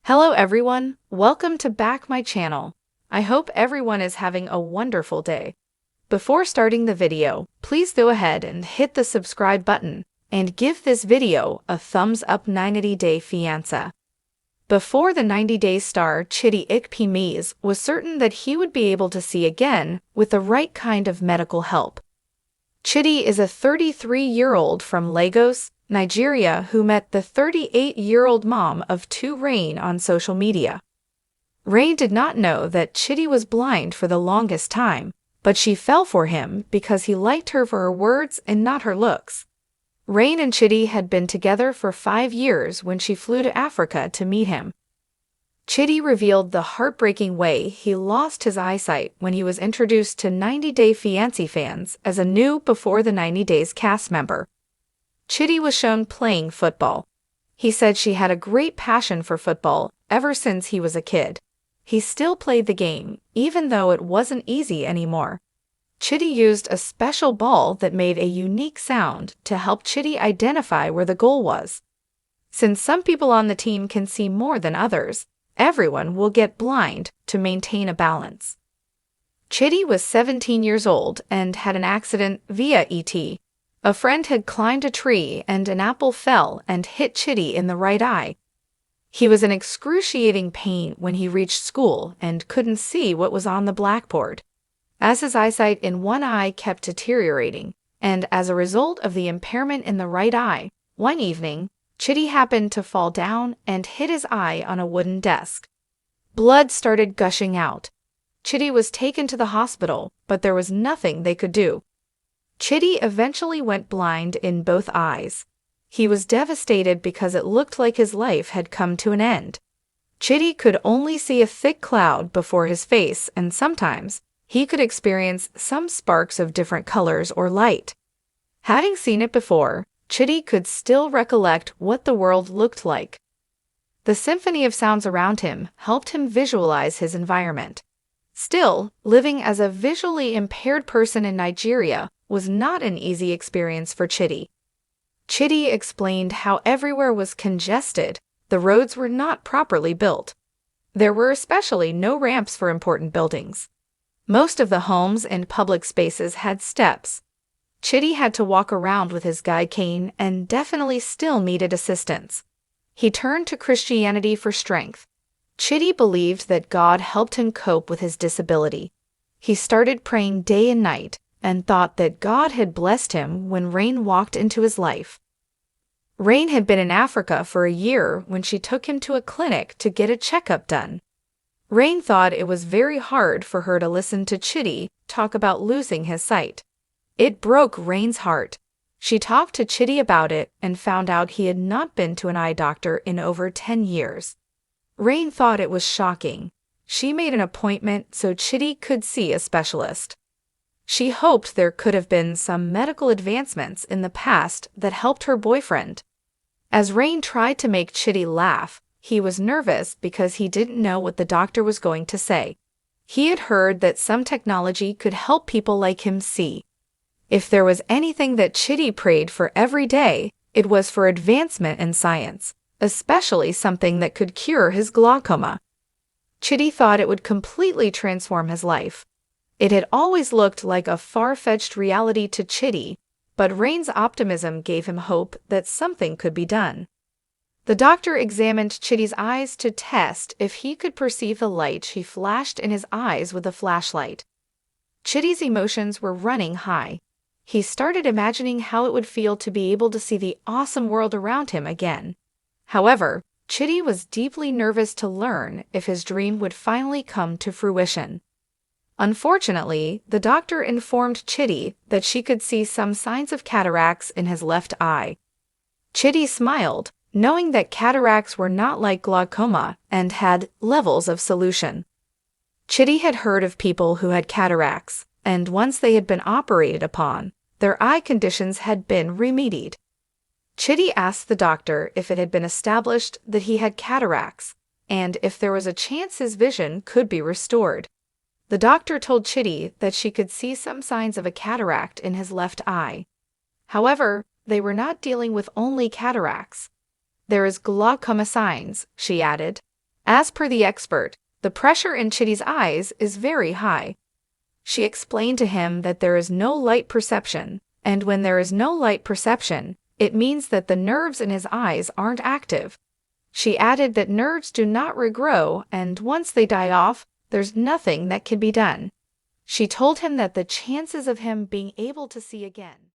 Hello everyone, welcome to back my channel. I hope everyone is having a wonderful day. Before starting the video, please go ahead and hit the subscribe button and give this video a thumbs up. 90-day fiancé. Before the 90 days star Chidi Ikpeamaeze was certain that he would be able to see again with the right kind of medical help. Chidi is a 33-year-old from Lagos, Nigeria who met the 38-year-old mom of two Rain on social media. Rain did not know that Chidi was blind for the longest time, but she fell for him because he liked her for her words and not her looks. Rain and Chidi had been together for 5 years when she flew to Africa to meet him. Chidi revealed the heartbreaking way he lost his eyesight when he was introduced to 90-day Fiancé fans as a new Before the 90 Days cast member. Chidi was shown playing football. He said she had a great passion for football ever since he was a kid. He still played the game, even though it wasn't easy anymore. Chidi used a special ball that made a unique sound to help Chidi identify where the goal was. Since some people on the team can see more than others, everyone will get blind to maintain a balance. Chidi was 17 years old and had an accident via ET. A friend had climbed a tree and an apple fell and hit Chidi in the right eye. He was in excruciating pain when he reached school and couldn't see what was on the blackboard. As his eyesight in one eye kept deteriorating, and as a result of the impairment in the right eye, one evening, Chidi happened to fall down and hit his eye on a wooden desk. Blood started gushing out. Chidi was taken to the hospital, but there was nothing they could do. Chidi eventually went blind in both eyes. He was devastated because it looked like his life had come to an end. Chidi could only see a thick cloud before his face, and sometimes he could experience some sparks of different colors or light. Having seen it before, Chidi could still recollect what the world looked like. The symphony of sounds around him helped him visualize his environment. Still, living as a visually impaired person in Nigeria was not an easy experience for Chidi. Chidi explained how everywhere was congested. The roads were not properly built. There were especially no ramps for important buildings. Most of the homes and public spaces had steps. Chidi had to walk around with his guide cane and definitely still needed assistance. He turned to Christianity for strength. Chidi believed that God helped him cope with his disability. He started praying day and night and thought that God had blessed him when Rain walked into his life. Rain had been in Africa for a year when she took him to a clinic to get a checkup done. Rain thought it was very hard for her to listen to Chidi talk about losing his sight. It broke Rain's heart. She talked to Chidi about it and found out he had not been to an eye doctor in over 10 years. Rain thought it was shocking. She made an appointment so Chidi could see a specialist. She hoped there could have been some medical advancements in the past that helped her boyfriend. As Rain tried to make Chidi laugh, he was nervous because he didn't know what the doctor was going to say. He had heard that some technology could help people like him see. If there was anything that Chidi prayed for every day, it was for advancement in science, especially something that could cure his glaucoma. Chidi thought it would completely transform his life. It had always looked like a far-fetched reality to Chidi, but Rain's optimism gave him hope that something could be done. The doctor examined Chidi's eyes to test if he could perceive the light she flashed in his eyes with a flashlight. Chidi's emotions were running high. He started imagining how it would feel to be able to see the awesome world around him again. However, Chidi was deeply nervous to learn if his dream would finally come to fruition. Unfortunately, the doctor informed Chidi that she could see some signs of cataracts in his left eye. Chidi smiled, knowing that cataracts were not like glaucoma and had levels of solution. Chidi had heard of people who had cataracts, and once they had been operated upon, their eye conditions had been remedied. Chidi asked the doctor if it had been established that he had cataracts, and if there was a chance his vision could be restored. The doctor told Chidi that she could see some signs of a cataract in his left eye. However, they were not dealing with only cataracts. There is glaucoma signs, she added. As per the expert, the pressure in Chitty's eyes is very high. She explained to him that there is no light perception, and when there is no light perception, it means that the nerves in his eyes aren't active. She added that nerves do not regrow, and once they die off, there's nothing that can be done. She told him that the chances of him being able to see again